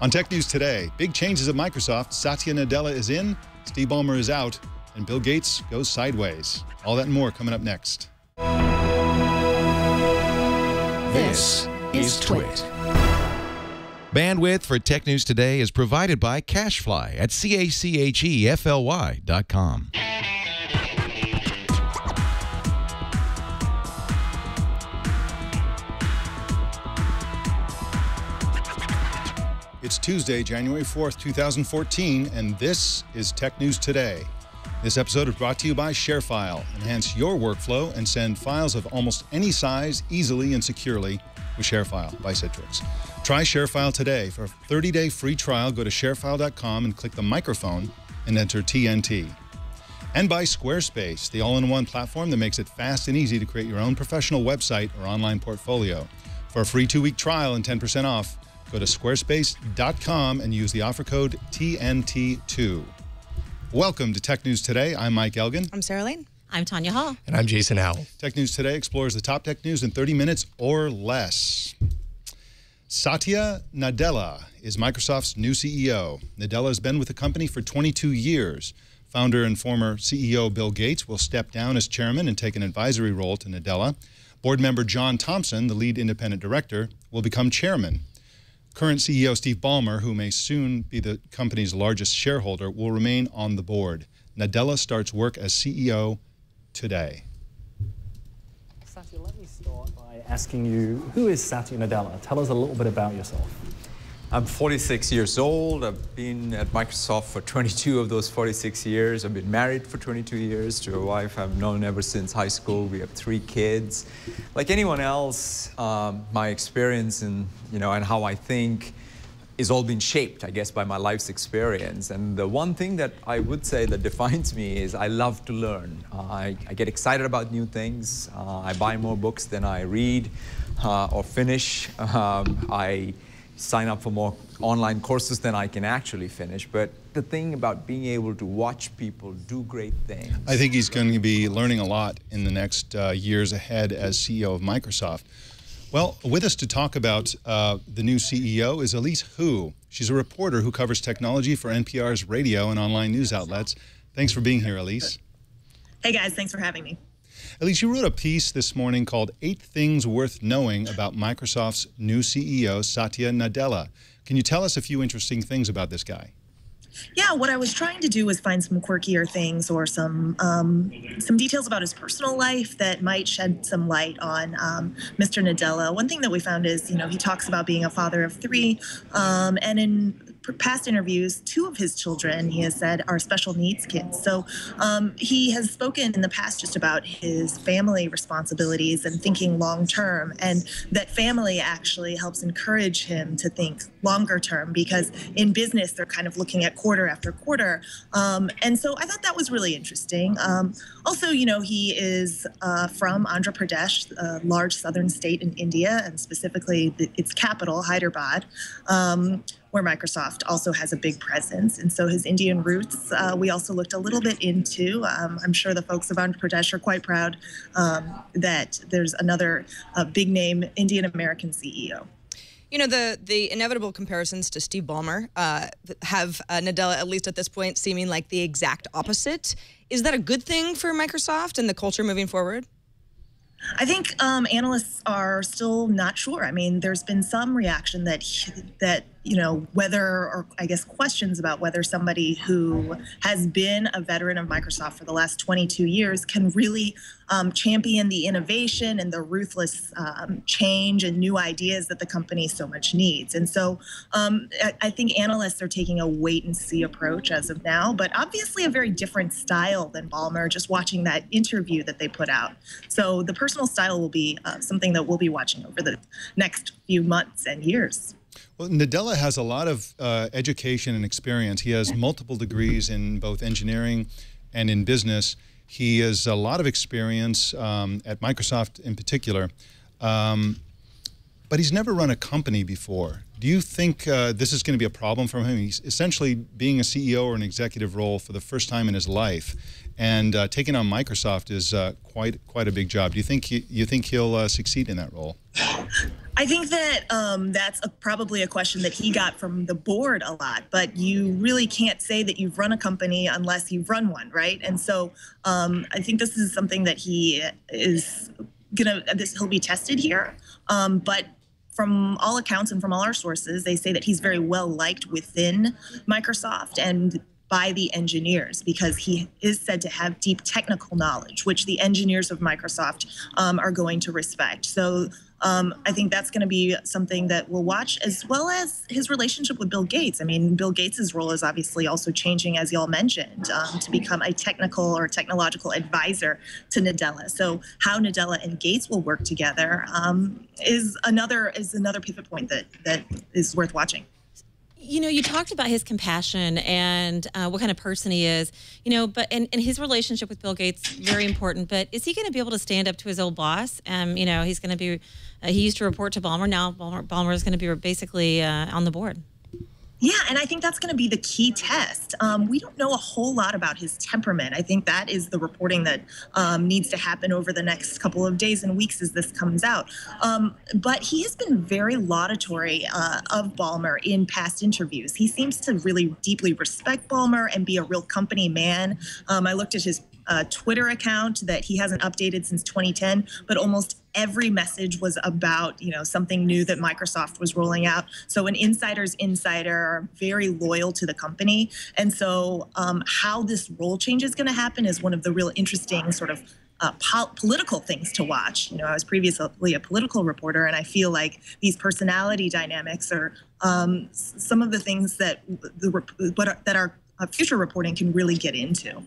On Tech News Today, big changes at Microsoft. Satya Nadella is in, Steve Ballmer is out, and Bill Gates goes sideways. All that and more coming up next. This is Twit. Bandwidth for Tech News Today is provided by CashFly at CACHEFLY.com. It's Tuesday, January 4th, 2014, and this is Tech News Today. This episode is brought to you by Sharefile. Enhance your workflow and send files of almost any size easily and securely with Sharefile by Citrix. Try Sharefile today. For a 30-day free trial, go to sharefile.com and click the microphone and enter TNT. And by Squarespace, the all-in-one platform that makes it fast and easy to create your own professional website or online portfolio. For a free 2-week trial and 10% off, go to squarespace.com and use the offer code TNT2. Welcome to Tech News Today. I'm Mike Elgin. I'm Sarah Lane. I'm Tanya Hall. And I'm Jason Howell. Tech News Today explores the top tech news in 30 minutes or less. Satya Nadella is Microsoft's new CEO. Nadella has been with the company for 22 years. Founder and former CEO Bill Gates will step down as chairman and take an advisory role to Nadella. Board member John Thompson, the lead independent director, will become chairman. Current CEO Steve Ballmer, who may soon be the company's largest shareholder, will remain on the board. Nadella starts work as CEO today. Satya, let me start by asking you, who is Satya Nadella? Tell us a little bit about yourself. I'm 46 years old. I've been at Microsoft for 22 of those 46 years. I've been married for 22 years to a wife I've known ever since high school. We have 3 kids. Like anyone else, my experience and how I think is all been shaped, I guess, by my life's experience. And the one thing that I would say that defines me is I love to learn. I get excited about new things. I buy more books than I read or finish. I sign up for more online courses than I can actually finish. But the thing about being able to watch people do great things. I think he's going to be learning a lot in the next years ahead as CEO of Microsoft. Well, with us to talk about the new CEO is Elise Hu. She's a reporter who covers technology for NPR's radio and online news outlets. Thanks for being here, Elise. Hey guys, thanks for having me. Elise, you wrote a piece this morning called 8 Things Worth Knowing About Microsoft's New CEO, Satya Nadella. Can you tell us a few interesting things about this guy? Yeah, what I was trying to do was find some quirkier things or some details about his personal life that might shed some light on Mr. Nadella. One thing that we found is, he talks about being a father of 3, and in past interviews, 2 of his children, he has said, are special needs kids. So he has spoken in the past just about his family responsibilities and thinking long term, and that family actually helps encourage him to think longer term, because in business, they're kind of looking at quarter after quarter. And so I thought that was really interesting. Also, he is from Andhra Pradesh, a large southern state in India, and specifically its capital, Hyderabad, where Microsoft also has a big presence. And so his Indian roots, we also looked a little bit into. I'm sure the folks of Andhra Pradesh are quite proud that there's another big name Indian American CEO. The inevitable comparisons to Steve Ballmer have Nadella, at least at this point, seeming like the exact opposite. Is that a good thing for Microsoft and the culture moving forward? I think analysts are still not sure. I mean, there's been some reaction that whether, or I guess questions about whether somebody who has been a veteran of Microsoft for the last 22 years can really champion the innovation and the ruthless change and new ideas that the company so much needs. And so I think analysts are taking a wait and see approach as of now, but obviously a very different style than Ballmer, just watching that interview that they put out. So the personal style will be something that we'll be watching over the next few months and years. Well, Nadella has a lot of education and experience. He has multiple degrees in both engineering and in business. He has a lot of experience at Microsoft in particular, but he's never run a company before. Do you think this is going to be a problem for him? He's essentially being a CEO or an executive role for the first time in his life, and taking on Microsoft is quite a big job. Do you think he'll succeed in that role? I think that that's probably a question that he got from the board a lot, but you really can't say that you've run a company unless you've run one, right? And so I think this is something that he is he'll be tested here. But from all accounts and from all our sources, they say that he's very well liked within Microsoft and by the engineers, because he is said to have deep technical knowledge, which the engineers of Microsoft are going to respect. So I think that's going to be something that we'll watch, as well as his relationship with Bill Gates. I mean, Bill Gates's role is obviously also changing, as y'all mentioned, to become a technical or technological advisor to Nadella. So how Nadella and Gates will work together is another pivot point that is worth watching. You know, you talked about his compassion and what kind of person he is, you know, but and his relationship with Bill Gates, very important. But is he going to be able to stand up to his old boss? You know, he's going to be, he used to report to Ballmer. Now Ballmer is going to be basically on the board. Yeah, and I think that's going to be the key test. We don't know a whole lot about his temperament. I think that is the reporting that needs to happen over the next couple of days and weeks as this comes out. But he has been very laudatory of Ballmer in past interviews. He seems to really deeply respect Ballmer and be a real company man. I looked at his Twitter account that he hasn't updated since 2010, but almost every message was about, you know, something new that Microsoft was rolling out. So an insider's insider, are very loyal to the company. And so how this role change is going to happen is one of the real interesting sort of political things to watch. You know, I was previously a political reporter, and I feel like these personality dynamics are some of the things that our future reporting can really get into.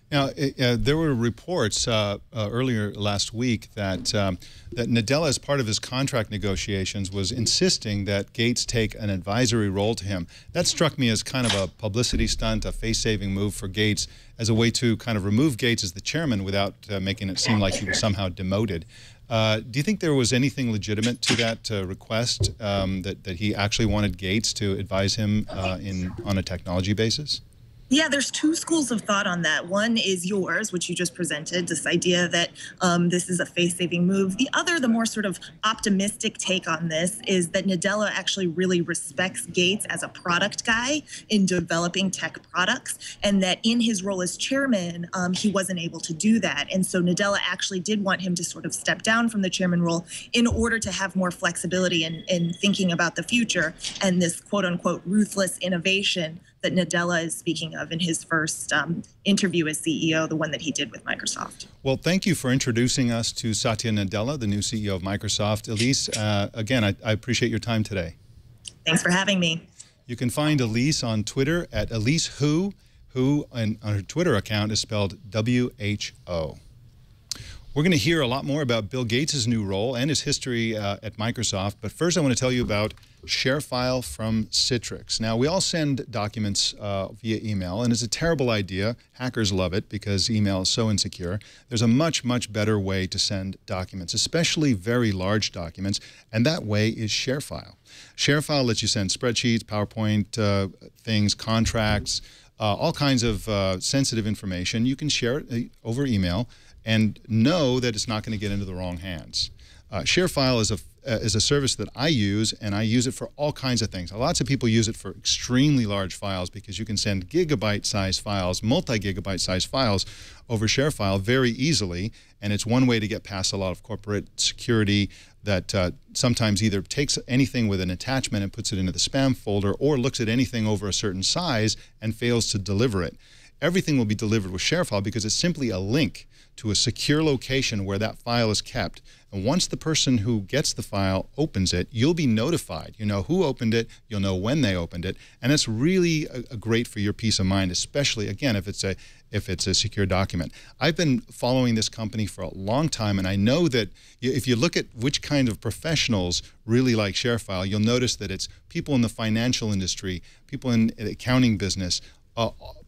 Now, there were reports earlier last week that that Nadella, as part of his contract negotiations, was insisting that Gates take an advisory role to him. That struck me as kind of a publicity stunt, a face-saving move for Gates, as a way to kind of remove Gates as the chairman without making it seem like he was somehow demoted. Do you think there was anything legitimate to that request, that he actually wanted Gates to advise him on a technology basis? Yeah, there's two schools of thought on that. One is yours, which you just presented, this idea that this is a face-saving move. The other, the more sort of optimistic take on this, is that Nadella actually really respects Gates as a product guy in developing tech products, and that in his role as chairman, he wasn't able to do that. And so Nadella actually did want him to sort of step down from the chairman role in order to have more flexibility in thinking about the future and this quote-unquote ruthless innovation that Nadella is speaking of in his first interview as CEO, the one that he did with Microsoft. Well, thank you for introducing us to Satya Nadella, the new CEO of Microsoft. Elise, again, I appreciate your time today. Thanks for having me. You can find Elise on Twitter at EliseWho, on her Twitter account is spelled WHO. We're going to hear a lot more about Bill Gates' new role and his history at Microsoft, but first I want to tell you about Sharefile from Citrix. Now, we all send documents via email, and it's a terrible idea. Hackers love it because email is so insecure. There's a much, much better way to send documents, especially very large documents, and that way is Sharefile. Sharefile lets you send spreadsheets, PowerPoint things, contracts, all kinds of sensitive information. You can share it over email and know that it's not going to get into the wrong hands. Sharefile is a service that I use, and I use it for all kinds of things. Lots of people use it for extremely large files because you can send gigabyte-sized files, multi-gigabyte-sized files over Sharefile very easily, and it's one way to get past a lot of corporate security that sometimes either takes anything with an attachment and puts it into the spam folder or looks at anything over a certain size and fails to deliver it. Everything will be delivered with Sharefile because it's simply a link to a secure location where that file is kept. And once the person who gets the file opens it, you'll be notified. You know who opened it, you'll know when they opened it, and it's really great for your peace of mind, especially, again, if it's a secure document. I've been following this company for a long time, and I know that if you look at which kind of professionals really like Sharefile, you'll notice that it's people in the financial industry, people in the accounting business,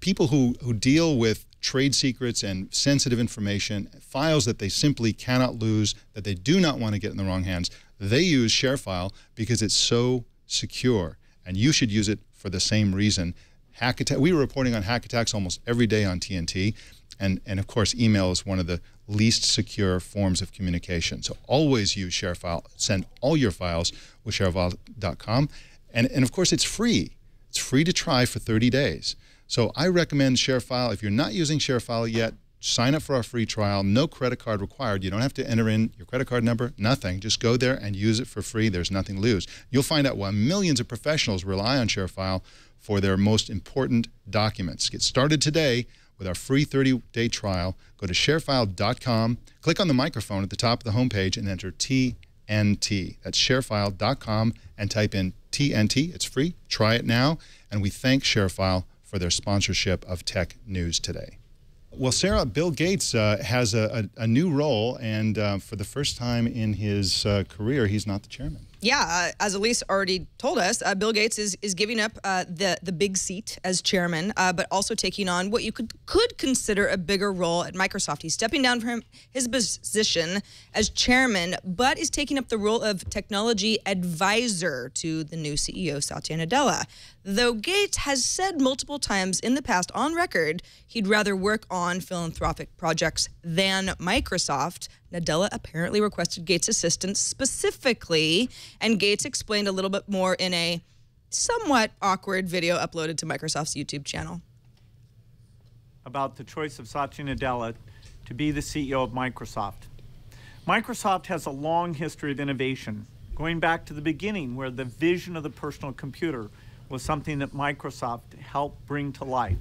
people who deal with trade secrets and sensitive information, files that they simply cannot lose, that they do not want to get in the wrong hands. They use Sharefile because it's so secure, and you should use it for the same reason. We were reporting on hack attacks almost every day on TNT. And of course, email is one of the least secure forms of communication. So always use Sharefile. Send all your files with sharefile.com. And of course, it's free. It's free to try for 30 days. So I recommend Sharefile. If you're not using Sharefile yet, sign up for our free trial. No credit card required. You don't have to enter in your credit card number, nothing. Just go there and use it for free. There's nothing to lose. You'll find out why millions of professionals rely on Sharefile for their most important documents. Get started today with our free 30-day trial. Go to sharefile.com, click on the microphone at the top of the homepage, and enter TNT. That's sharefile.com, and type in TNT. It's free. Try it now. And we thank Sharefile for their sponsorship of Tech News Today. Well, Sarah, Bill Gates has a new role, and for the first time in his career, he's not the chairman. Yeah, as Elise already told us, Bill Gates is giving up the big seat as chairman, but also taking on what you could consider a bigger role at Microsoft. He's stepping down from his position as chairman, but is taking up the role of technology advisor to the new CEO, Satya Nadella. Though Gates has said multiple times in the past on record he'd rather work on philanthropic projects than Microsoft, Nadella apparently requested Gates' assistance specifically, and Gates explained a little bit more in a somewhat awkward video uploaded to Microsoft's YouTube channel. About the choice of Satya Nadella to be the CEO of Microsoft. Microsoft has a long history of innovation, going back to the beginning where the vision of the personal computer was something that Microsoft helped bring to life.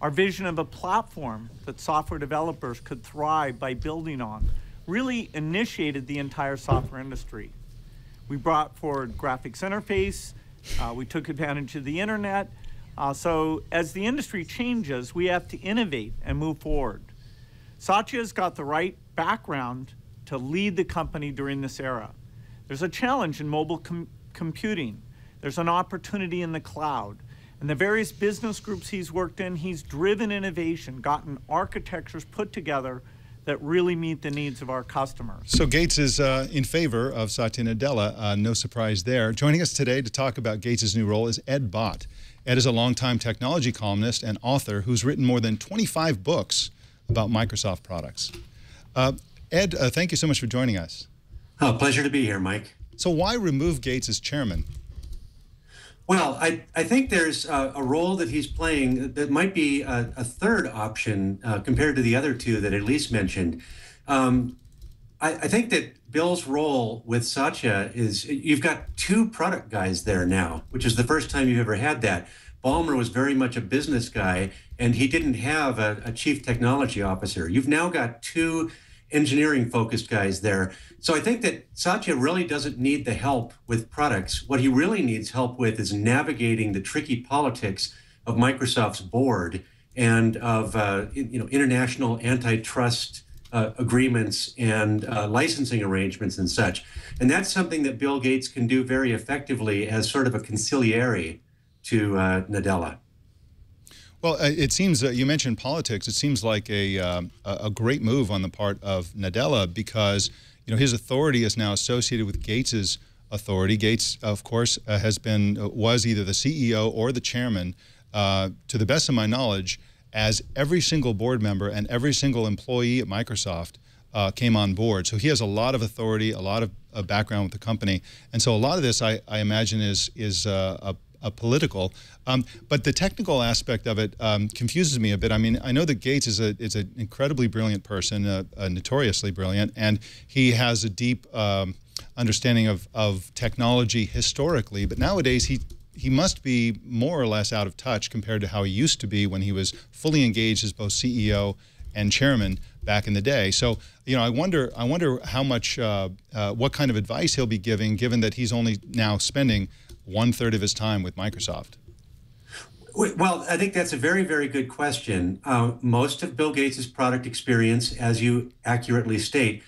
Our vision of a platform that software developers could thrive by building on really initiated the entire software industry. We brought forward graphics interface, we took advantage of the internet. So as the industry changes, we have to innovate and move forward. Satya's got the right background to lead the company during this era. There's a challenge in mobile computing. There's an opportunity in the cloud. And the various business groups he's worked in, he's driven innovation, gotten architectures put together that really meet the needs of our customers. So Gates is in favor of Satya Nadella, no surprise there. Joining us today to talk about Gates' new role is Ed Bott. Ed is a longtime technology columnist and author who's written more than 25 books about Microsoft products. Ed, thank you so much for joining us. Oh, pleasure to be here, Mike. So why remove Gates as chairman? Well, I think there's a role that he's playing that might be a third option compared to the other two that Elise mentioned. I think that Bill's role with Satya is you've got two product guys there now, which is the first time you've ever had that. Ballmer was very much a business guy, and he didn't have a chief technology officer. You've now got two engineering-focused guys there. So I think that Satya really doesn't need the help with products. What he really needs help with is navigating the tricky politics of Microsoft's board and of international antitrust agreements and licensing arrangements and such. And that's something that Bill Gates can do very effectively as sort of a consigliere to Nadella. Well, it seems, you mentioned politics, it seems like a great move on the part of Nadella because, you know, his authority is now associated with Gates's authority. Gates, of course, was either the CEO or the chairman, to the best of my knowledge, as every single board member and every single employee at Microsoft came on board. So he has a lot of authority, a lot of background with the company. And so a lot of this, I imagine, is political, but the technical aspect of it confuses me a bit. I mean, I know that Gates is an incredibly brilliant person, notoriously brilliant, and he has a deep understanding of technology historically. But nowadays, he must be more or less out of touch compared to how he used to be when he was fully engaged as both CEO and chairman back in the day. So, you know, I wonder how much, what kind of advice he'll be giving, given that he's only now spending 1/3 of his time with Microsoft. Well, I think that's a very, very good question. Most of Bill Gates' product experience, as you accurately state,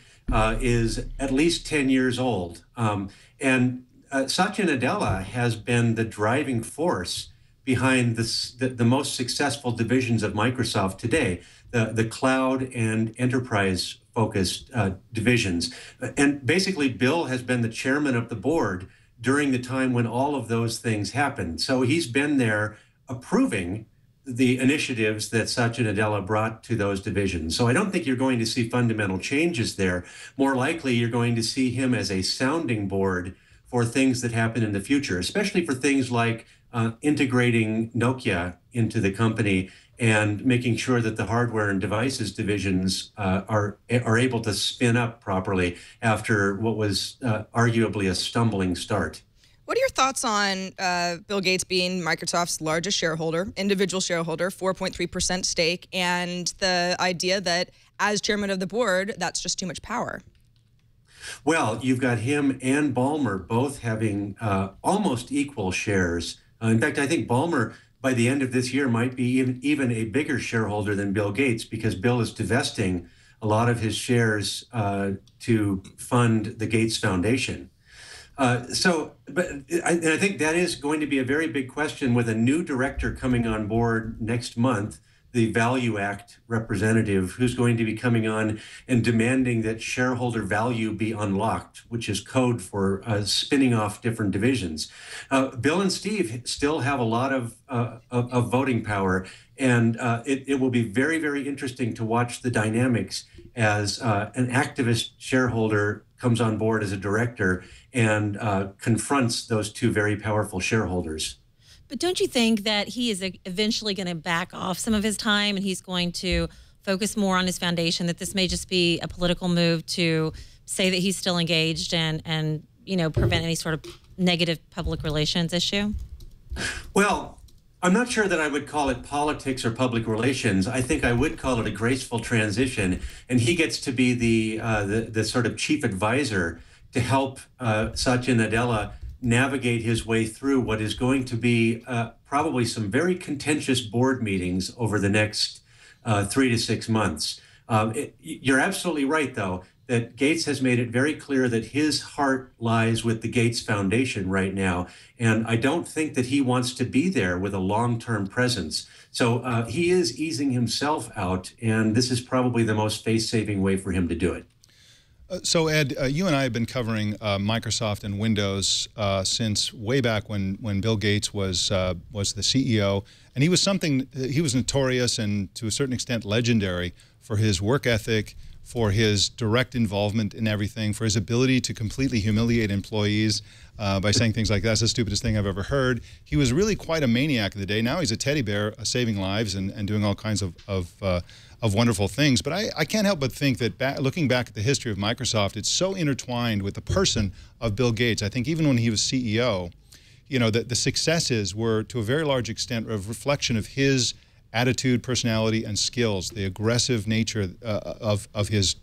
is at least 10 years old. And Satya Nadella has been the driving force behind the most successful divisions of Microsoft today, the cloud and enterprise-focused divisions. And basically, Bill has been the chairman of the board during the time when all of those things happened. So he's been there approving the initiatives that Satya Nadella brought to those divisions. So I don't think you're going to see fundamental changes there. More likely, you're going to see him as a sounding board for things that happen in the future, especially for things like integrating Nokia into the company and making sure that the hardware and devices divisions are able to spin up properly after what was arguably a stumbling start. What are your thoughts on Bill Gates being Microsoft's largest shareholder, individual shareholder, 4.3% stake, and the idea that as chairman of the board, that's just too much power? Well, you've got him and Ballmer both having almost equal shares. In fact, I think Ballmer, by the end of this year, might be even a bigger shareholder than Bill Gates, because Bill is divesting a lot of his shares to fund the Gates Foundation. But I think that is going to be a very big question with a new director coming on board next month, the Value Act representative, who's going to be coming on and demanding that shareholder value be unlocked, which is code for spinning off different divisions. Bill and Steve still have a lot of voting power, and it will be very, very interesting to watch the dynamics as an activist shareholder comes on board as a director and confronts those two very powerful shareholders. But don't you think that he is eventually going to back off some of his time and he's going to focus more on his foundation, that this may just be a political move to say that he's still engaged and prevent any sort of negative public relations issue? Well, I'm not sure that I would call it politics or public relations. I think I would call it a graceful transition, and he gets to be the sort of chief advisor to help Satya Nadella navigate his way through what is going to be probably some very contentious board meetings over the next 3 to 6 months. You're absolutely right, though, that Gates has made it very clear that his heart lies with the Gates Foundation right now. And I don't think that he wants to be there with a long-term presence. So he is easing himself out, and this is probably the most face-saving way for him to do it. So Ed, you and I have been covering Microsoft and Windows since way back when Bill Gates was the CEO, and he was notorious and to a certain extent legendary for his work ethic, for his direct involvement in everything, for his ability to completely humiliate employees by saying things like, "That's the stupidest thing I've ever heard." He was really quite a maniac of the day. Now he's a teddy bear, saving lives and doing all kinds of wonderful things. But I can't help but think that looking back at the history of Microsoft, it's so intertwined with the person of Bill Gates. I think even when he was CEO, the successes were to a very large extent a reflection of his attitude, personality, and skills, the aggressive nature of his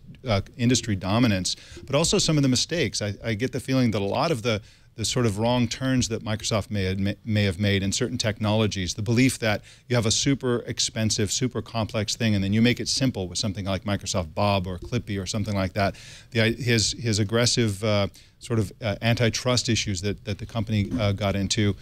industry dominance, but also some of the mistakes. I get the feeling that a lot of the sort of wrong turns that Microsoft may have made in certain technologies, the belief that you have a super expensive, super complex thing, and then you make it simple with something like Microsoft Bob or Clippy or something like that. His aggressive sort of antitrust issues that the company got into.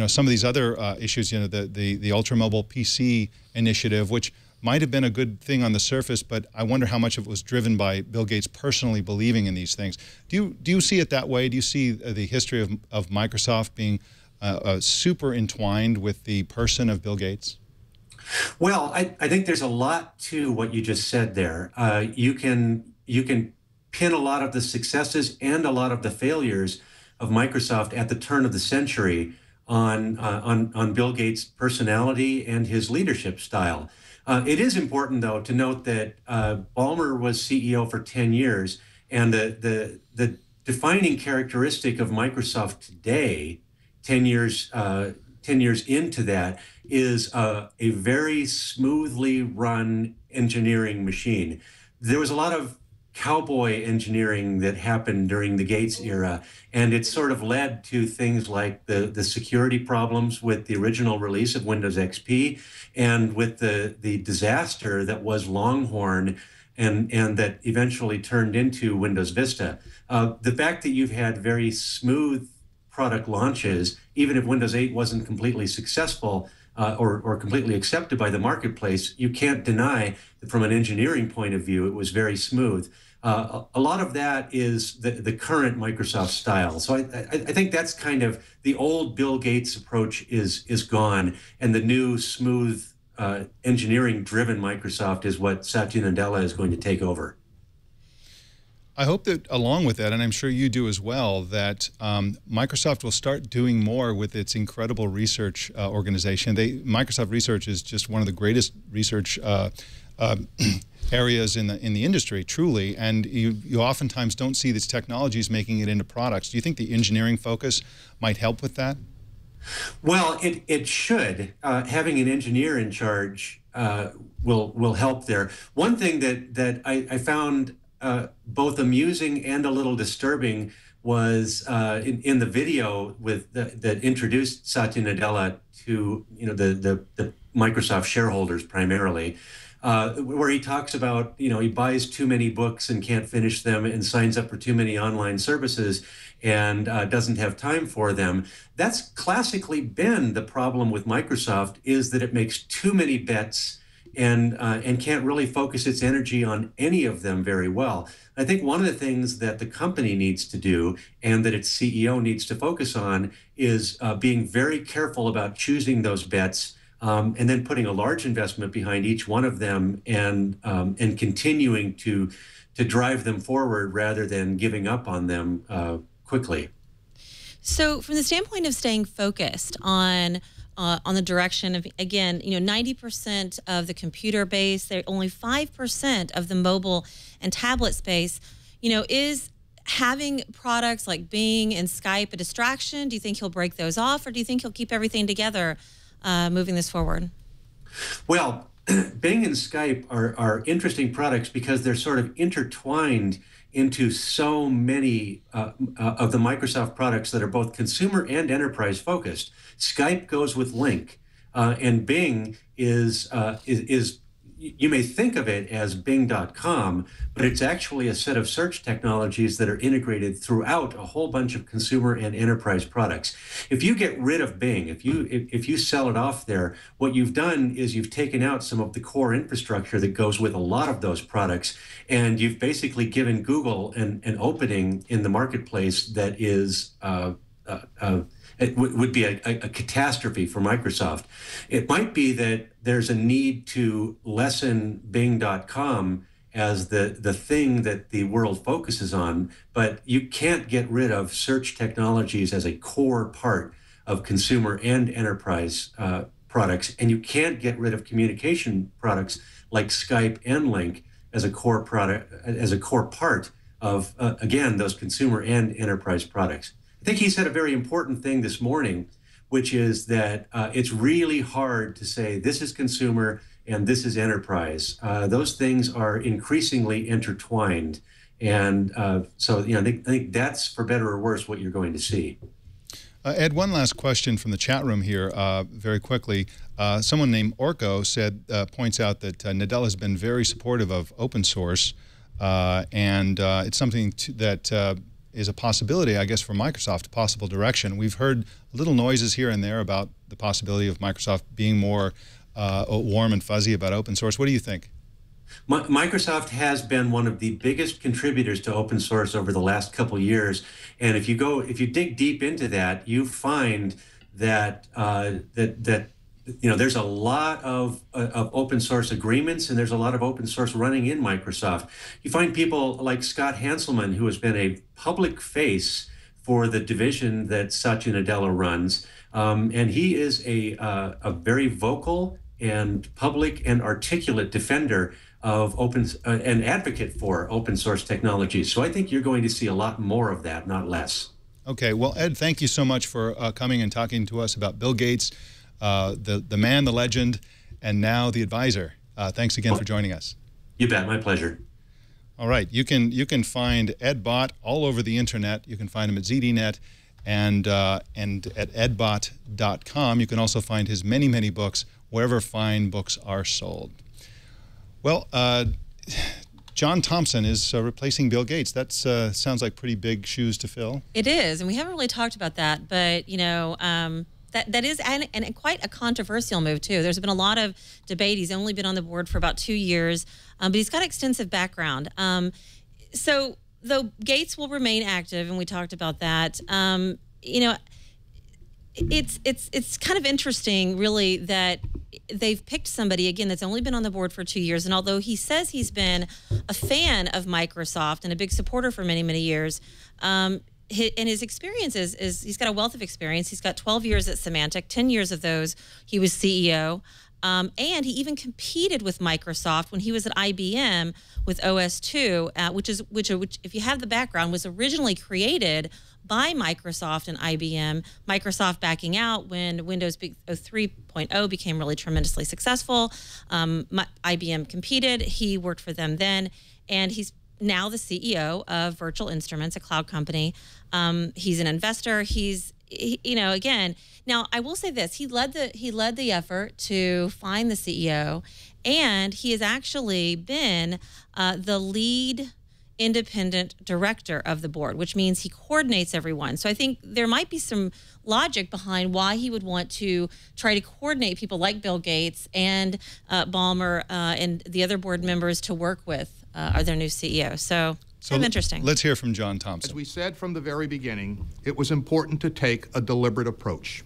Some of these other issues, the ultra-mobile PC initiative, which might have been a good thing on the surface, but I wonder how much of it was driven by Bill Gates personally believing in these things. Do you see it that way? Do you see the history of Microsoft being super entwined with the person of Bill Gates? Well, I think there's a lot to what you just said there. You can pin a lot of the successes and a lot of the failures of Microsoft at the turn of the century on Bill Gates' personality and his leadership style. It is important, though, to note that Ballmer was CEO for 10 years, and the defining characteristic of Microsoft today, 10 years into that, is a very smoothly run engineering machine. There was a lot of cowboy engineering that happened during the Gates era, and it sort of led to things like the security problems with the original release of Windows XP and with the disaster that was Longhorn and that eventually turned into Windows Vista. The fact that you've had very smooth product launches, even if Windows 8 wasn't completely successful or completely accepted by the marketplace, you can't deny that from an engineering point of view, it was very smooth. A lot of that is the current Microsoft style. So I think that's kind of the old Bill Gates approach is gone, and the new smooth engineering-driven Microsoft is what Satya Nadella is going to take over. I hope that along with that, and I'm sure you do as well, that Microsoft will start doing more with its incredible research organization. Microsoft Research is just one of the greatest research areas in the industry, truly, and you oftentimes don't see these technologies making it into products. Do you think the engineering focus might help with that? Well, it should. Having an engineer in charge will help there. One thing that I found both amusing and a little disturbing was in the video that introduced Satya Nadella to the Microsoft shareholders primarily. Where he talks about, he buys too many books and can't finish them and signs up for too many online services and doesn't have time for them. That's classically been the problem with Microsoft, is that it makes too many bets and can't really focus its energy on any of them very well. I think one of the things that the company needs to do and that its CEO needs to focus on is being very careful about choosing those bets, and then putting a large investment behind each one of them and continuing to drive them forward rather than giving up on them quickly. So from the standpoint of staying focused on the direction of, again, 90% of the computer base, only 5% of the mobile and tablet space, is having products like Bing and Skype a distraction? Do you think he'll break those off, or do you think he'll keep everything together moving this forward? Well, Bing and Skype are interesting products because they're sort of intertwined into so many of the Microsoft products that are both consumer and enterprise focused. Skype goes with Link, and Bing is you may think of it as Bing.com, but it's actually a set of search technologies that are integrated throughout a whole bunch of consumer and enterprise products. If you get rid of Bing, if you sell it off there, what you've done is you've taken out some of the core infrastructure that goes with a lot of those products, and you've basically given Google an opening in the marketplace that is it would be a catastrophe for Microsoft. It might be that there's a need to lessen Bing.com as the thing that the world focuses on, but you can't get rid of search technologies as a core part of consumer and enterprise products, and you can't get rid of communication products like Skype and Link as a core product, as a core part of again, those consumer and enterprise products. I think he said a very important thing this morning, which is that it's really hard to say this is consumer and this is enterprise. Those things are increasingly intertwined. And so, I think that's, for better or worse, what you're going to see. Ed, one last question from the chat room here, very quickly. Someone named Orko points out that Nadella has been very supportive of open source, and it's something that is a possibility, I guess, for Microsoft, a possible direction. We've heard little noises here and there about the possibility of Microsoft being more warm and fuzzy about open source. What do you think? Microsoft has been one of the biggest contributors to open source over the last couple of years, and if you dig deep into that, you find that there's a lot of open source agreements, and there's a lot of open source running in Microsoft. You find people like Scott Hanselman, who has been a public face for the division that Satya Nadella runs, and he is a very vocal and public and articulate defender of an advocate for open source technologies. So I think you're going to see a lot more of that, not less. Okay, well, Ed, thank you so much for coming and talking to us about Bill Gates, the man, the legend, and now the advisor. Thanks again for joining us. You bet, my pleasure. All right, you can find Ed Bott all over the internet. You can find him at ZDNet and at edbot.com. You can also find his many, many books wherever fine books are sold. Well, John Thompson is replacing Bill Gates. That sounds like pretty big shoes to fill. It is, and we haven't really talked about that, but that is and quite a controversial move too. There's been a lot of debate. He's only been on the board for about 2 years, but he's got extensive background. So though Gates will remain active, and we talked about that, it's kind of interesting, really, that they've picked somebody, again, that's only been on the board for 2 years. And although he says he's been a fan of Microsoft and a big supporter for many, many years, and his experience is he's got a wealth of experience. He's got 12 years at Symantec, 10 years of those he was CEO. And he even competed with Microsoft when he was at IBM with OS2, which if you have the background, was originally created by Microsoft and IBM. Microsoft backing out when Windows 3.0 became really tremendously successful. IBM competed. He worked for them then, and he's now the CEO of Virtual Instruments, a cloud company. He's an investor. Again, now I will say this: he led the effort to find the CEO, and he has actually been the lead independent director of the board, which means he coordinates everyone. So I think there might be some logic behind why he would want to try to coordinate people like Bill Gates and Ballmer and the other board members to work with their new CEO. So kind of interesting. Let's hear from John Thompson. As we said from the very beginning, it was important to take a deliberate approach.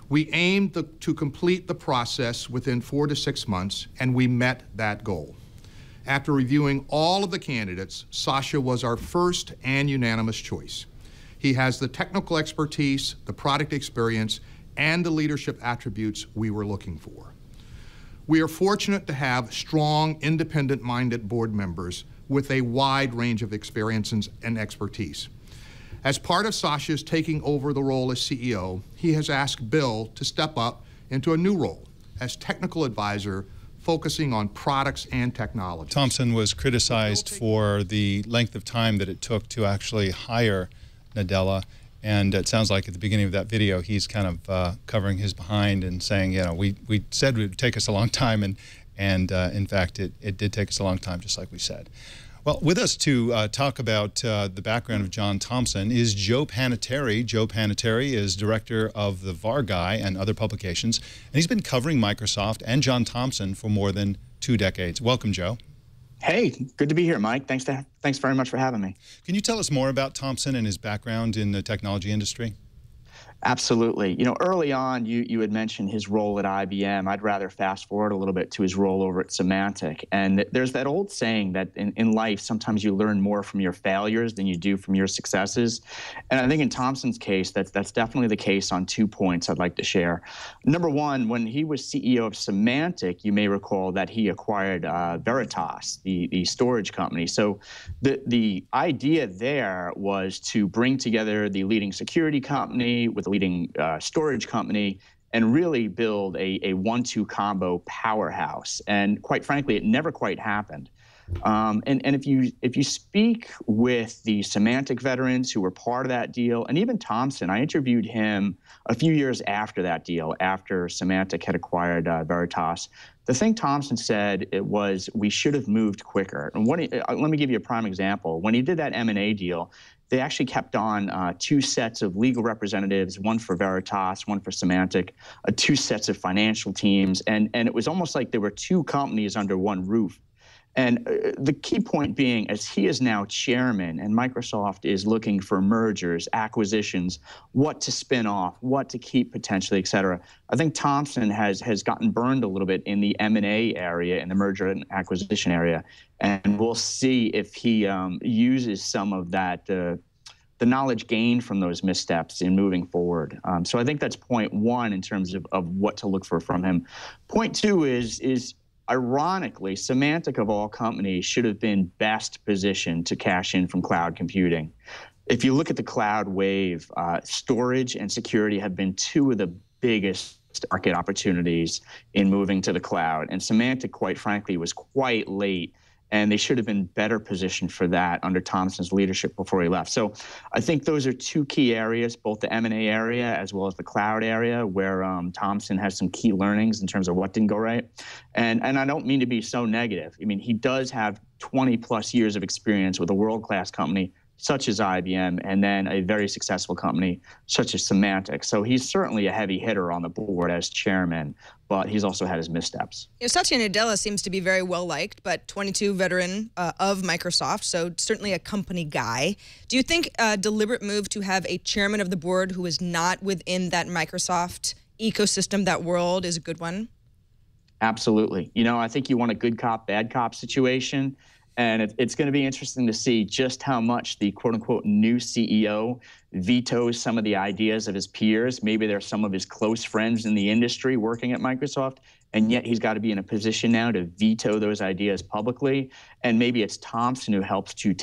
We aimed to complete the process within 4 to 6 months, and we met that goal. After reviewing all of the candidates, Satya was our first and unanimous choice. He has the technical expertise, the product experience, and the leadership attributes we were looking for. We are fortunate to have strong, independent-minded board members with a wide range of experiences and expertise. As part of Satya's taking over the role as CEO, he has asked Bill to step up into a new role as technical advisor, focusing on products and technology. Thompson was criticized for the length of time that it took to actually hire Nadella, and it sounds like at the beginning of that video he's kind of covering his behind and saying, you know, we said it would take us a long time, and in fact it did take us a long time, just like we said. Well, with us to talk about the background of John Thompson is Joe Panettiere. Joe Panettiere is director of the VAR Guy and other publications, and he's been covering Microsoft and John Thompson for more than 2 decades. Welcome, Joe. Hey, good to be here, Mike. Thanks very much for having me. Can you tell us more about Thompson and his background in the technology industry? Absolutely. You know, early on, you had mentioned his role at IBM. I'd rather fast forward a little bit to his role over at Symantec. And there's that old saying that in life, sometimes you learn more from your failures than you do from your successes. And I think in Thompson's case, that's definitely the case on 2 points I'd like to share. Number one, when he was CEO of Symantec, you may recall that he acquired Veritas, the storage company. So the idea there was to bring together the leading security company with the leading storage company and really build a 1-2 combo powerhouse. And quite frankly, it never quite happened. And if you speak with the Symantec veterans who were part of that deal, and even Thompson, I interviewed him a few years after that deal, after Symantec had acquired Veritas. The thing Thompson said it was, we should have moved quicker. And let me give you a prime example. When he did that M&A deal, they actually kept on 2 sets of legal representatives, one for Veritas, one for Symantec, 2 sets of financial teams, and it was almost like there were 2 companies under one roof. And the key point being, as he is now chairman and Microsoft is looking for mergers, acquisitions, what to spin off, what to keep potentially, et cetera, I think Thompson has gotten burned a little bit in the M&A area, in the merger and acquisition area. And we'll see if he uses some of that, the knowledge gained from those missteps in moving forward. So I think that's point one in terms of what to look for from him. Point two is ironically, Symantec of all companies should have been best positioned to cash in from cloud computing. If you look at the cloud wave, storage and security have been 2 of the biggest market opportunities in moving to the cloud. And Symantec, quite frankly, was quite late, and they should have been better positioned for that under Thompson's leadership before he left. So I think those are 2 key areas, both the M&A area as well as the cloud area, where Thompson has some key learnings in terms of what didn't go right. And I don't mean to be so negative. I mean, he does have 20+ years of experience with a world-class company such as IBM, and then a very successful company such as Symantec. So he's certainly a heavy hitter on the board as chairman, but he's also had his missteps. You know, Satya Nadella seems to be very well liked, but 22 veteran of Microsoft, so certainly a company guy. Do you think a deliberate move to have a chairman of the board who is not within that Microsoft ecosystem, that world, is a good one? Absolutely. You know, I think you want a good cop, bad cop situation. And it's going to be interesting to see just how much the quote-unquote new CEO vetoes some of the ideas of his peers. Maybe they're some of his close friends in the industry working at Microsoft, and yet he's got to be in a position now to veto those ideas publicly. And maybe it's Thompson who helps to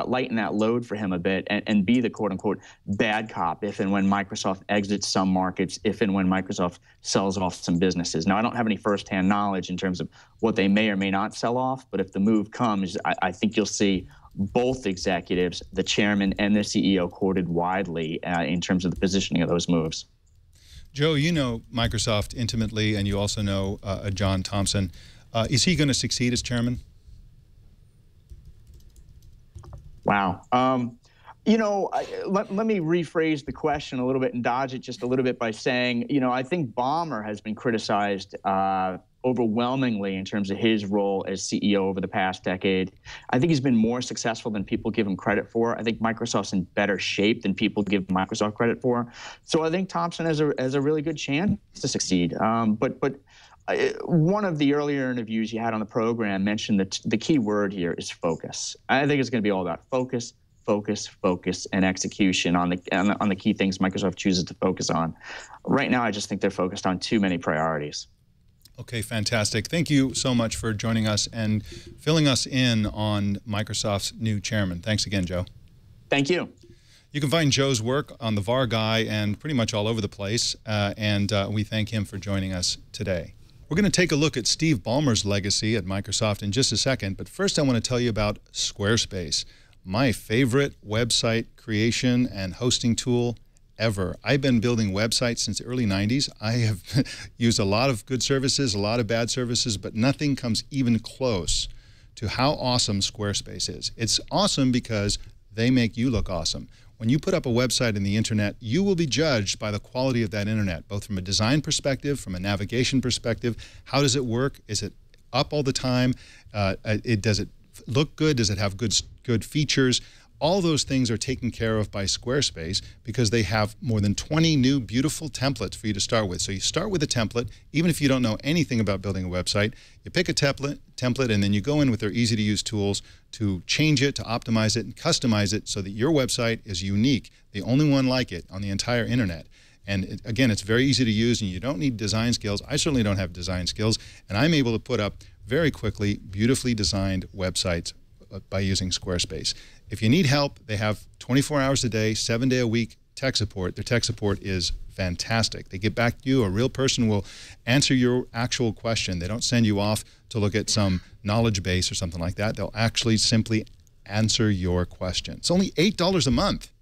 lighten that load for him a bit and be the quote-unquote bad cop if and when Microsoft exits some markets, if and when Microsoft sells off some businesses. Now, I don't have any firsthand knowledge in terms of what they may or may not sell off, but if the move comes, I think you'll see both executives, the chairman and the CEO, quoted widely in terms of the positioning of those moves. Joe, you know Microsoft intimately, and you also know John Thompson. Is he going to succeed as chairman? Wow. You know, let me rephrase the question a little bit and dodge it just a little bit by saying, you know, I think Ballmer has been criticized overwhelmingly in terms of his role as CEO over the past decade. I think he's been more successful than people give him credit for. I think Microsoft's in better shape than people give Microsoft credit for. So I think Thompson has a really good chance to succeed. But one of the earlier interviews you had on the program mentioned that the key word here is focus. I think it's going to be all about focus, focus, focus, and execution on the key things Microsoft chooses to focus on. Right now, I just think they're focused on too many priorities. Okay, fantastic. Thank you so much for joining us and filling us in on Microsoft's new chairman. Thanks again, Joe. Thank you. You can find Joe's work on The VAR Guy and pretty much all over the place, and we thank him for joining us today. We're going to take a look at Steve Ballmer's legacy at Microsoft in just a second, but first I want to tell you about Squarespace, my favorite website creation and hosting tool ever. I've been building websites since the early 90s. I have used a lot of good services, a lot of bad services, but nothing comes even close to how awesome Squarespace is. It's awesome because they make you look awesome. When you put up a website in the internet, you will be judged by the quality of that internet, both from a design perspective, from a navigation perspective. How does it work? Is it up all the time? Does it look good? Does it have good features? All those things are taken care of by Squarespace because they have more than 20 new beautiful templates for you to start with. So you start with a template, even if you don't know anything about building a website. You pick a template, and then you go in with their easy-to-use tools to change it, to optimize it, and customize it so that your website is unique, the only one like it on the entire internet. And again, it's very easy to use, and you don't need design skills. I certainly don't have design skills, and I'm able to put up very quickly beautifully designed websites by using Squarespace. If you need help, they have 24 hours a day, 7 day a week tech support. Their tech support is fantastic. They get back to you. A real person will answer your actual question. They don't send you off to look at some knowledge base or something like that. They'll actually simply answer your question. It's only $8 a month.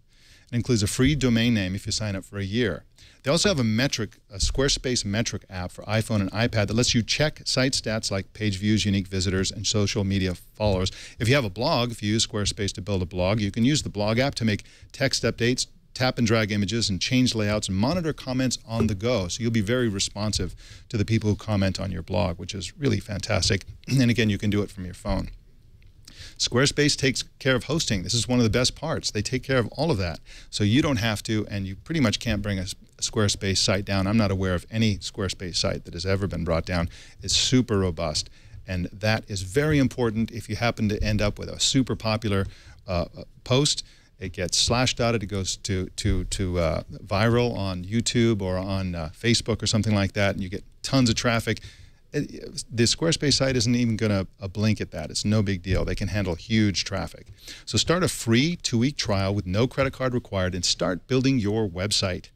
It includes a free domain name if you sign up for a year. They also have a Squarespace metric app for iPhone and iPad that lets you check site stats like page views, unique visitors, and social media followers. If you have a blog, if you use Squarespace to build a blog, you can use the blog app to make text updates, tap and drag images, and change layouts, and monitor comments on the go. So you'll be very responsive to the people who comment on your blog, which is really fantastic. And again, you can do it from your phone. Squarespace takes care of hosting. This is one of the best parts. They take care of all of that. So you don't have to, and you pretty much can't bring a Squarespace site down. I'm not aware of any Squarespace site that has ever been brought down. It's super robust. And that is very important if you happen to end up with a super popular post. It gets slashdotted. It goes to viral on YouTube or on Facebook or something like that, and you get tons of traffic. The Squarespace site isn't even going to blink at that. It's no big deal. They can handle huge traffic. So start a free 2-week trial with no credit card required and start building your website.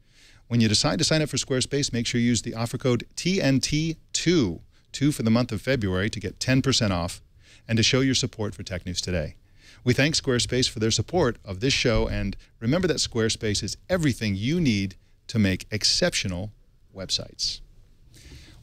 When you decide to sign up for Squarespace, make sure you use the offer code TNT2 for the month of February to get 10% off and to show your support for Tech News Today. We thank Squarespace for their support of this show, and remember that Squarespace is everything you need to make exceptional websites.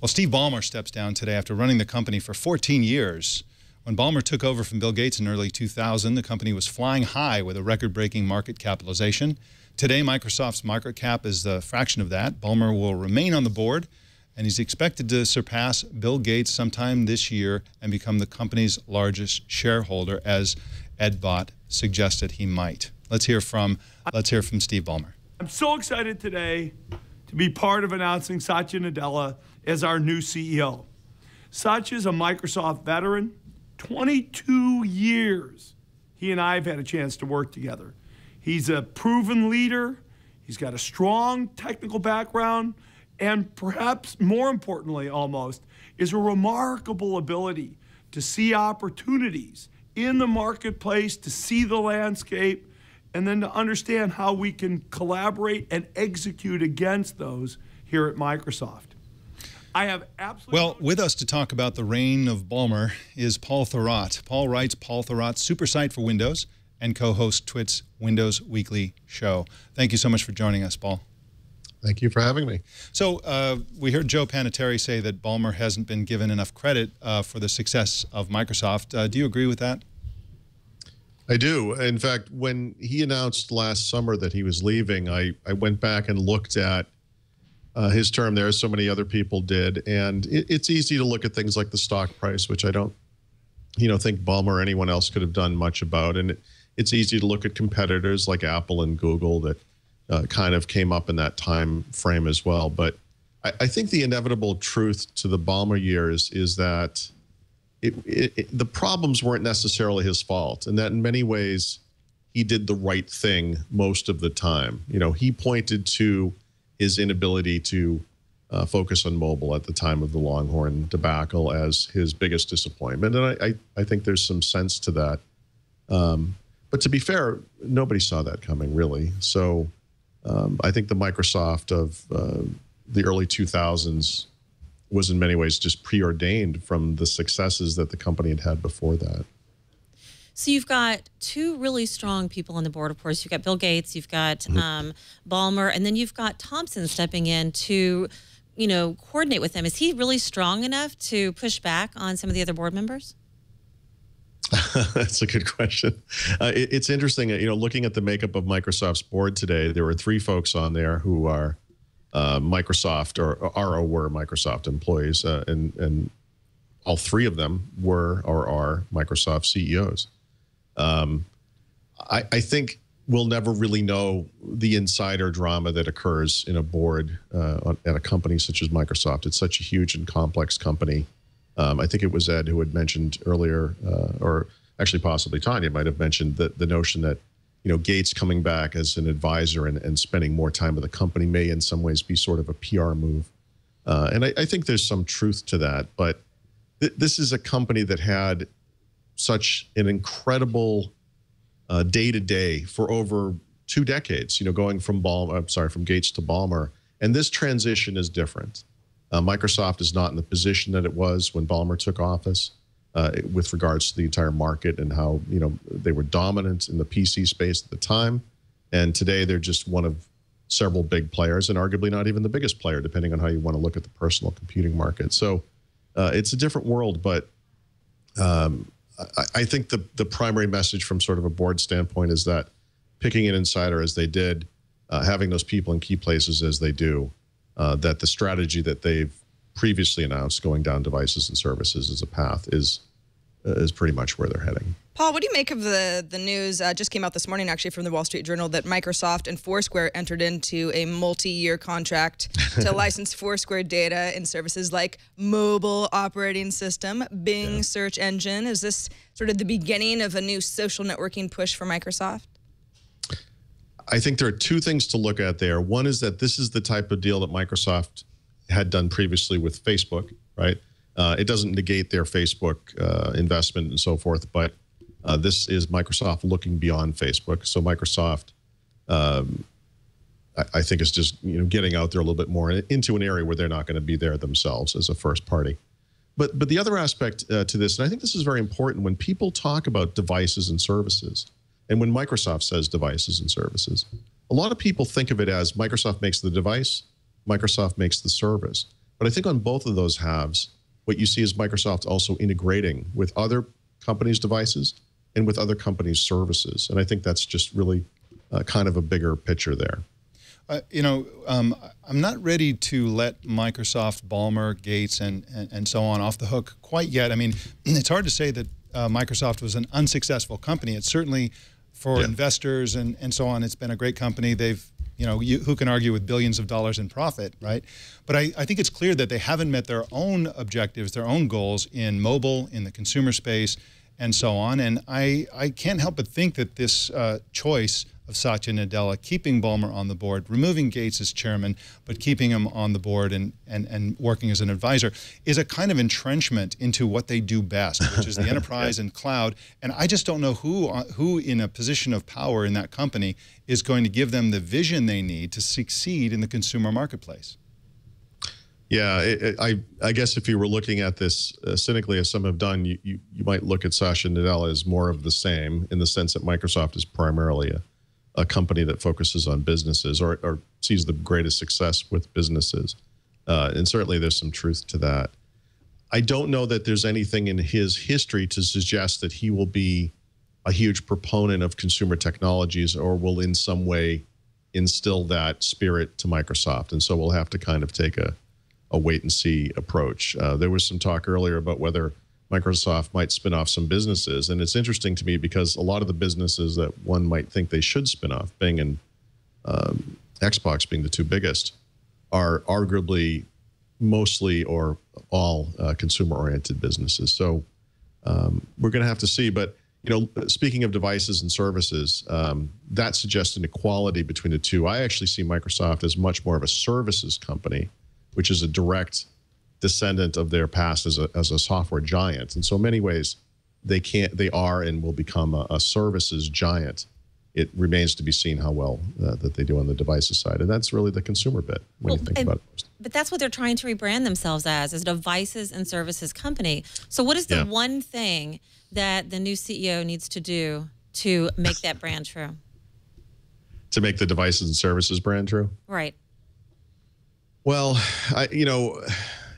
Well, Steve Ballmer steps down today after running the company for 14 years. When Ballmer took over from Bill Gates in early 2000, the company was flying high with a record-breaking market capitalization. Today, Microsoft's market cap is a fraction of that. Ballmer will remain on the board, and he's expected to surpass Bill Gates sometime this year and become the company's largest shareholder, as EdBot suggested he might. Let's hear from Steve Ballmer. I'm so excited today to be part of announcing Satya Nadella as our new CEO. Satya's a Microsoft veteran. 22 years he and I have had a chance to work together. He's a proven leader. He's got a strong technical background, and perhaps more importantly almost, is a remarkable ability to see opportunities in the marketplace, to see the landscape, and then to understand how we can collaborate and execute against those here at Microsoft. I have absolutely... Well, with us to talk about the reign of Ballmer is Paul Thurrott. Paul writes Paul Thurrott's Super Site for Windows and co-hosts Twit's Windows Weekly show. Thank you so much for joining us, Paul. Thank you for having me. So we heard Joe Panettiere say that Ballmer hasn't been given enough credit for the success of Microsoft. Do you agree with that? I do. In fact, when he announced last summer that he was leaving, I went back and looked at his term there, as so many other people did. And it's easy to look at things like the stock price, which I don't think Ballmer or anyone else could have done much about. And it's easy to look at competitors like Apple and Google that kind of came up in that time frame as well. But I think the inevitable truth to the Ballmer years is that the problems weren't necessarily his fault, and that in many ways he did the right thing most of the time. He pointed to his inability to focus on mobile at the time of the Longhorn debacle as his biggest disappointment, and I think there's some sense to that. But to be fair, nobody saw that coming, really. So I think the Microsoft of the early 2000s was in many ways just preordained from the successes that the company had had before that. So you've got two really strong people on the board, of course. You've got Bill Gates, you've got Ballmer, and then you've got Thompson stepping in to, coordinate with them. Is he really strong enough to push back on some of the other board members? That's a good question. It's interesting, looking at the makeup of Microsoft's board today, there were 3 folks on there who are Microsoft or were Microsoft employees, and all 3 of them were or are Microsoft CEOs. I think we'll never really know the insider drama that occurs in a board at a company such as Microsoft. It's such a huge and complex company. I think it was Ed who had mentioned earlier, or actually possibly Tanya might have mentioned the notion that Gates coming back as an advisor and spending more time with the company may in some ways be sort of a PR move. And I think there's some truth to that. But this is a company that had such an incredible day-to-day for over 2 decades, going from Gates to Ballmer. And this transition is different. Microsoft is not in the position that it was when Ballmer took office with regards to the entire market and how they were dominant in the PC space at the time, and today they're just one of several big players, and arguably not even the biggest player, depending on how you want to look at the personal computing market. So it's a different world, but I think the primary message from sort of a board standpoint is that picking an insider as they did, having those people in key places as they do, that the strategy that they've previously announced, going down devices and services as a path, is pretty much where they're heading. Paul, what do you make of the news just came out this morning, actually, from the Wall Street Journal, that Microsoft and Foursquare entered into a multi-year contract to license Foursquare data and services like mobile operating system, Bing search engine? Is this sort of the beginning of a new social networking push for Microsoft? I think there are 2 things to look at there. One is that this is the type of deal that Microsoft had done previously with Facebook, right? It doesn't negate their Facebook investment and so forth, but this is Microsoft looking beyond Facebook. So Microsoft, I think, is just getting out there a little bit more into an area where they're not going to be there themselves as a first party. But the other aspect to this, and I think this is very important, when people talk about devices and services, and when Microsoft says devices and services, a lot of people think of it as Microsoft makes the device, Microsoft makes the service. But I think on both of those halves, what you see is Microsoft also integrating with other companies' devices and with other companies' services. And I think that's just really kind of a bigger picture there. I'm not ready to let Microsoft, Ballmer, Gates, and so on off the hook quite yet. I mean, it's hard to say that Microsoft was an unsuccessful company. It's certainly, for investors and so on, it's been a great company. They've You know, who can argue with billions of dollars in profit, right? But I think it's clear that they haven't met their own objectives, their own goals in mobile, in the consumer space, and so on. And I can't help but think that this choice of Satya Nadella, keeping Ballmer on the board, removing Gates as chairman, but keeping him on the board and working as an advisor, is a kind of entrenchment into what they do best, which is the enterprise and cloud. And I just don't know who in a position of power in that company is going to give them the vision they need to succeed in the consumer marketplace. Yeah, I guess if you were looking at this cynically, as some have done, you might look at Satya Nadella as more of the same, in the sense that Microsoft is primarily a company that focuses on businesses or sees the greatest success with businesses. And certainly there's some truth to that. I don't know that there's anything in his history to suggest that he will be a huge proponent of consumer technologies or will in some way instill that spirit to Microsoft. And so we'll have to kind of take a wait and see approach. There was some talk earlier about whether Microsoft might spin off some businesses. And it's interesting to me because a lot of the businesses that one might think they should spin off, Bing and Xbox being the two biggest, are arguably mostly or all consumer-oriented businesses. So we're going to have to see. But, you know, speaking of devices and services, that suggests an equality between the two. I actually see Microsoft as much more of a services company, which is a direct descendant of their past as a software giant. And so in many ways, they are and will become a services giant. It remains to be seen how well that they do on the devices side. And that's really the consumer bit when you think about it. But that's what they're trying to rebrand themselves as a devices and services company. So what is the one thing that the new CEO needs to do to make that brand true? To make the devices and services brand true? Right. Well, you know,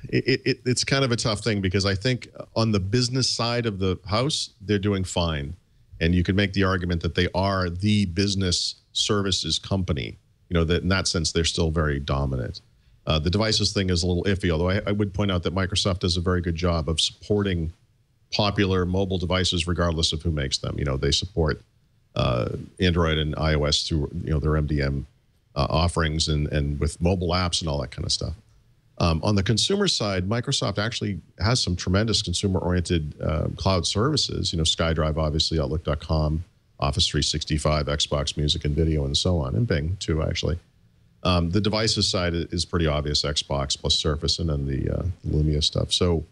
it's kind of a tough thing because I think on the business side of the house, they're doing fine. And you could make the argument that they are the business services company, you know, that in that sense, they're still very dominant. The devices thing is a little iffy, although I would point out that Microsoft does a very good job of supporting popular mobile devices regardless of who makes them. You know, they support Android and iOS through, you know, their MDM offerings and with mobile apps and all that kind of stuff. On the consumer side, Microsoft actually has some tremendous consumer-oriented cloud services. You know, SkyDrive, obviously, Outlook.com, Office 365, Xbox Music and Video, and so on, and Bing too, actually. The devices side is pretty obvious: Xbox plus Surface, and then the Lumia stuff. So,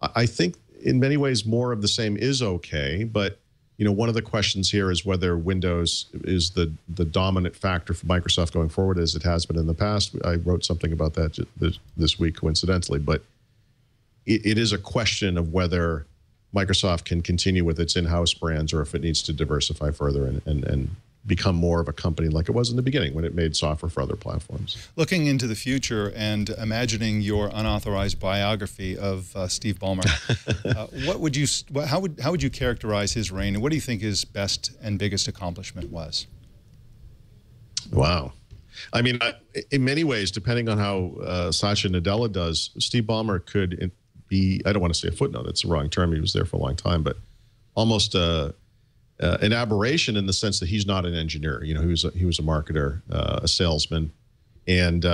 I think in many ways more of the same is okay, but you know, one of the questions here is whether Windows is the dominant factor for Microsoft going forward, as it has been in the past. I wrote something about that this week, coincidentally, but it is a question of whether Microsoft can continue with its in-house brands or if it needs to diversify further and become more of a company like it was in the beginning when it made software for other platforms. Looking into the future and imagining your unauthorized biography of Steve Ballmer, how would you characterize his reign, and what do you think his best and biggest accomplishment was? Wow. I mean, in many ways, depending on how Satya Nadella does, Steve Ballmer could be, I don't want to say a footnote, that's the wrong term, he was there for a long time, but almost an aberration in the sense that he's not an engineer. You know, he was a marketer, a salesman, and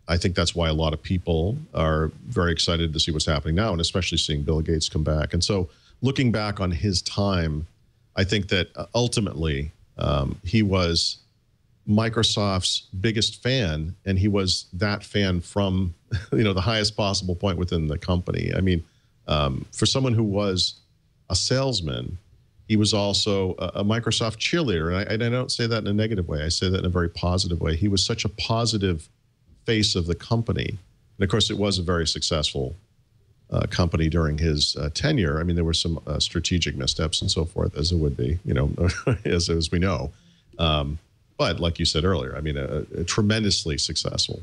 I think that's why a lot of people are very excited to see what's happening now, and especially seeing Bill Gates come back. And so, looking back on his time, I think that ultimately he was Microsoft's biggest fan, and he was that fan from the highest possible point within the company. I mean, for someone who was a salesman, he was also a Microsoft cheerleader. And I don't say that in a negative way. I say that in a very positive way. He was such a positive face of the company. And of course, it was a very successful company during his tenure. I mean, there were some strategic missteps and so forth, as it would be, as we know. But like you said earlier, I mean, a tremendously successful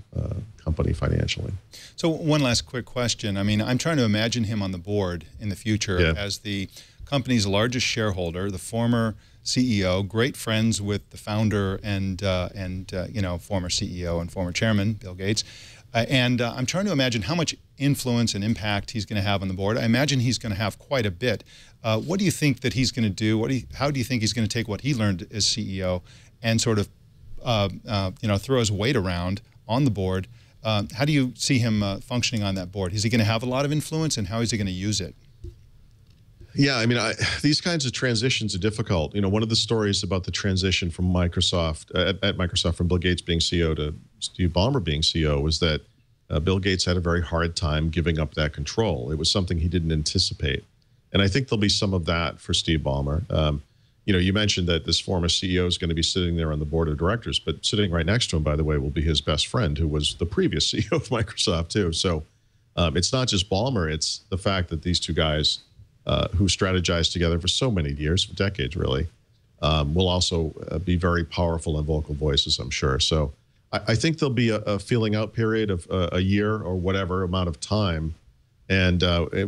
company financially. So one last quick question. I mean, I'm trying to imagine him on the board in the future as the company's largest shareholder, the former CEO, great friends with the founder and former CEO and former chairman, Bill Gates. And I'm trying to imagine how much influence and impact he's going to have on the board. I imagine he's going to have quite a bit. What do you think that he's going to do? How do you think he's going to take what he learned as CEO and sort of throw his weight around on the board. How do you see him functioning on that board? Is he going to have a lot of influence, and how is he going to use it? Yeah, I mean, these kinds of transitions are difficult. One of the stories about the transition from Microsoft, at Microsoft, from Bill Gates being CEO to Steve Ballmer being CEO, was that Bill Gates had a very hard time giving up that control. It was something he didn't anticipate. And I think there'll be some of that for Steve Ballmer. You mentioned that this former CEO is going to be sitting there on the board of directors, but sitting right next to him, by the way, will be his best friend, who was the previous CEO of Microsoft, too. So it's not just Ballmer, it's the fact that these two guys who strategized together for so many years, for decades really, will also be very powerful and vocal voices, I'm sure. So I think there'll be a feeling out period of a year or whatever amount of time, and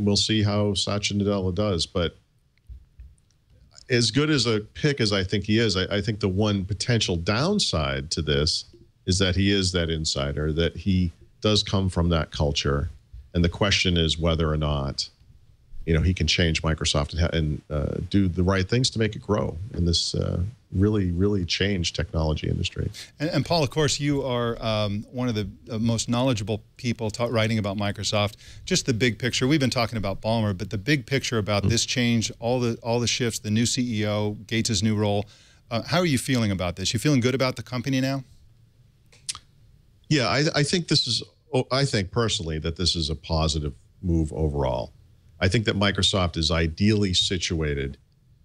we'll see how Satya Nadella does. But as good as a pick as I think he is, I think the one potential downside to this is that he is that insider, that he does come from that culture. And the question is whether or not he can change Microsoft and do the right things to make it grow in this really, really changed technology industry. And Paul, of course, you are one of the most knowledgeable people writing about Microsoft. Just the big picture. We've been talking about Ballmer, but the big picture about this change, all the shifts, the new CEO, Gates' new role. How are you feeling about this? You feeling good about the company now? Yeah, I think this is. I think personally that this is a positive move overall. I think that Microsoft is ideally situated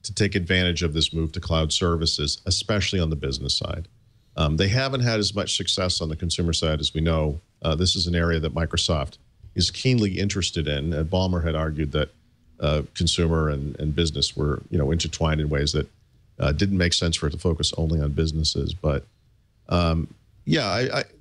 to take advantage of this move to cloud services, especially on the business side. They haven't had as much success on the consumer side as we know. This is an area that Microsoft is keenly interested in. Ballmer had argued that consumer and business were, intertwined in ways that didn't make sense for it to focus only on businesses. But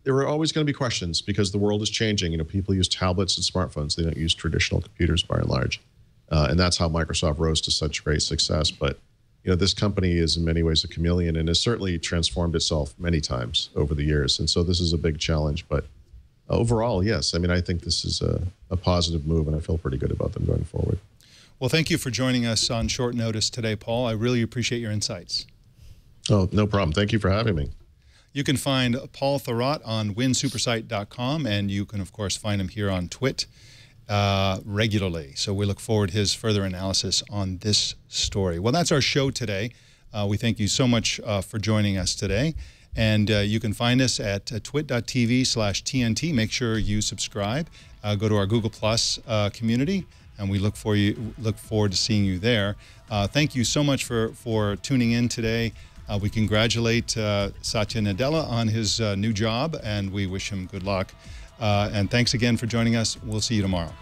there are always going to be questions because the world is changing. People use tablets and smartphones. They don't use traditional computers by and large. And that's how Microsoft rose to such great success. But, this company is in many ways a chameleon and has certainly transformed itself many times over the years. And so this is a big challenge. But overall, yes, I think this is a positive move, and I feel pretty good about them going forward. Well, thank you for joining us on short notice today, Paul. I really appreciate your insights. Oh, no problem. Thank you for having me. You can find Paul Thurrott on winsupersite.com, and you can, of course, find him here on Twit regularly. So we look forward to his further analysis on this story. Well, that's our show today. We thank you so much for joining us today. And you can find us at twit.tv/TNT. Make sure you subscribe. Go to our Google Plus community, and we look forward to seeing you there. Thank you so much for tuning in today. We congratulate Satya Nadella on his new job, and we wish him good luck. And thanks again for joining us. We'll see you tomorrow.